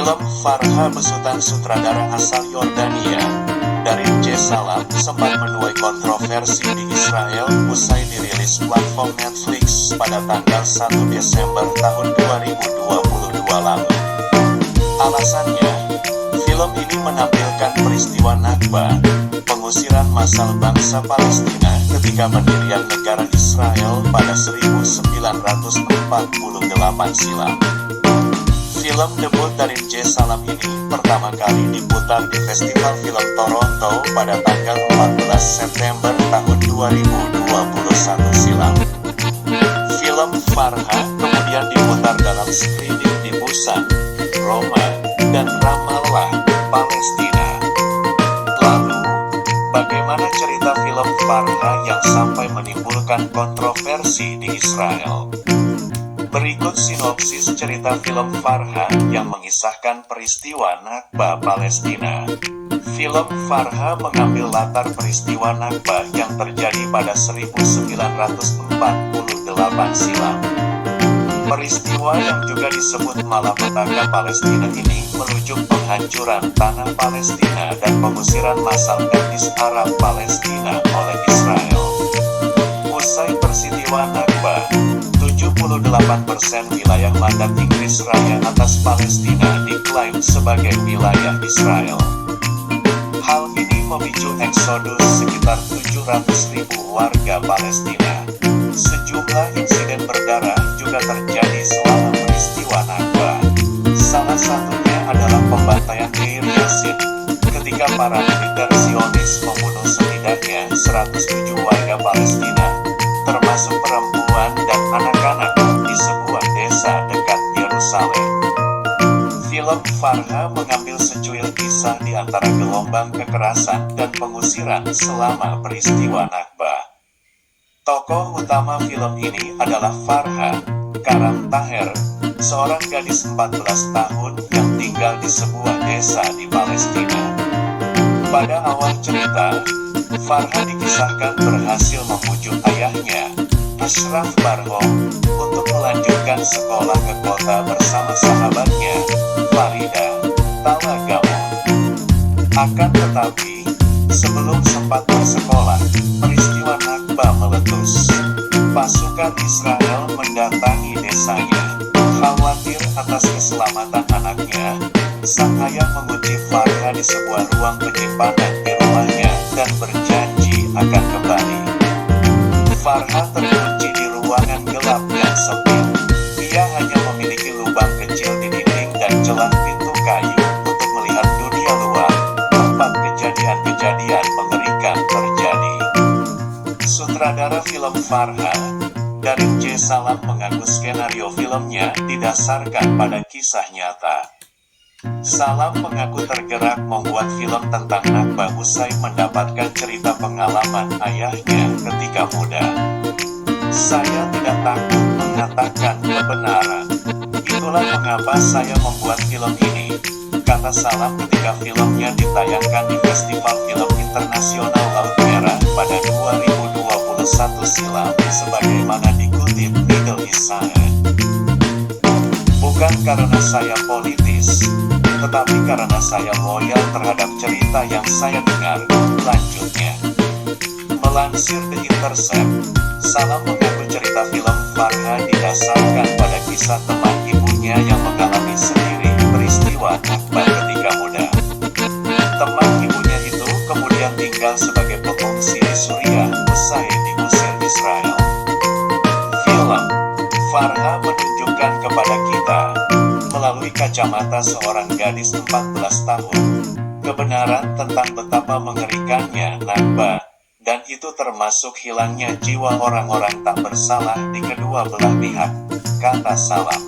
Film Farha besutan sutradara asal Yordania, Darin J. Salam, sempat menuai kontroversi di Israel usai dirilis platform Netflix pada tanggal 1 Desember tahun 2022 lalu. Alasannya, film ini menampilkan peristiwa Nakba, pengusiran massal bangsa Palestina ketika pendirian negara Israel pada 1948 silam. Film debut Darin J. Salam ini pertama kali diputar di Festival Film Toronto pada tanggal 14 September tahun 2021 silam. Film Farha kemudian diputar dalam screening di Busan, Roma, dan Ramallah, Palestina. Lalu, bagaimana cerita film Farha yang sampai menimbulkan kontroversi di Israel? Berikut sinopsis cerita film Farha yang mengisahkan peristiwa Nakba Palestina. Film Farha mengambil latar peristiwa Nakba yang terjadi pada 1948 silam. Peristiwa yang juga disebut malapetaka Palestina ini merujuk penghancuran tanah Palestina dan pengusiran massal etnis Arab Palestina oleh Israel. Usai peristiwa Nakba, 78% wilayah mandat Inggris Raya atas Palestina diklaim sebagai wilayah Israel. Hal ini memicu eksodus sekitar 700.000 warga Palestina. Sejumlah insiden berdarah juga terjadi selama peristiwa Nakba. Salah satunya adalah pembantaian Deir Yassin, ketika para militer Zionis membunuh setidaknya 107 warga Palestina, termasuk perempuan dan anak-anak di sebuah desa dekat Yerusalem. Film Farha mengambil secuil kisah di antara gelombang kekerasan dan pengusiran selama peristiwa Nakba. Tokoh utama film ini adalah Farha Karam Taher, seorang gadis 14 tahun yang tinggal di sebuah desa di Palestina. Pada awal cerita, Farha dikisahkan berhasil membujuk ayahnya, Ashraf Barhom, untuk melanjutkan sekolah ke kota bersama sahabatnya, Farida Talagamu. Akan tetapi, sebelum sempat bersekolah, peristiwa Nakba meletus. Pasukan Israel mendatangi desanya. Khawatir atas keselamatan anaknya, sang ayah mengunci Farha di sebuah ruang penyimpanan di rumahnya dan berjanji akan kembali. Farha terkunci di ruangan gelap yang sempit. Ia hanya memiliki lubang kecil di dinding dan celah pintu kayu untuk melihat dunia luar, tempat kejadian-kejadian mengerikan terjadi. Sutradara film Farha, Darin J. Salam, mengaku skenario filmnya didasarkan pada kisah nyata. Salam mengaku tergerak membuat film tentang Nakba usai mendapatkan cerita pengalaman ayahnya ketika muda. Saya tidak takut mengatakan kebenaran. Itulah mengapa saya membuat film ini, kata Salam ketika filmnya ditayangkan di Festival Film Internasional Laut Merah pada 2021 silam, sebagaimana dikutip Middle East Side. Bukan karena saya politis, tetapi karena saya loyal terhadap cerita yang saya dengar, lanjutnya. Melansir The Intercept, Salam mengaku cerita film Farha didasarkan pada kisah teman ibunya yang mengalami sendiri peristiwa Nakba ketika muda. Teman ibunya itu kemudian tinggal sebagai pengungsi di Suriah usai diusir Israel. Film Farha menunjukkan kepada kita, melalui kacamata seorang gadis 14 tahun, kebenaran tentang betapa mengerikannya Nakba, dan itu termasuk hilangnya jiwa orang-orang tak bersalah di kedua belah pihak, kata Salam.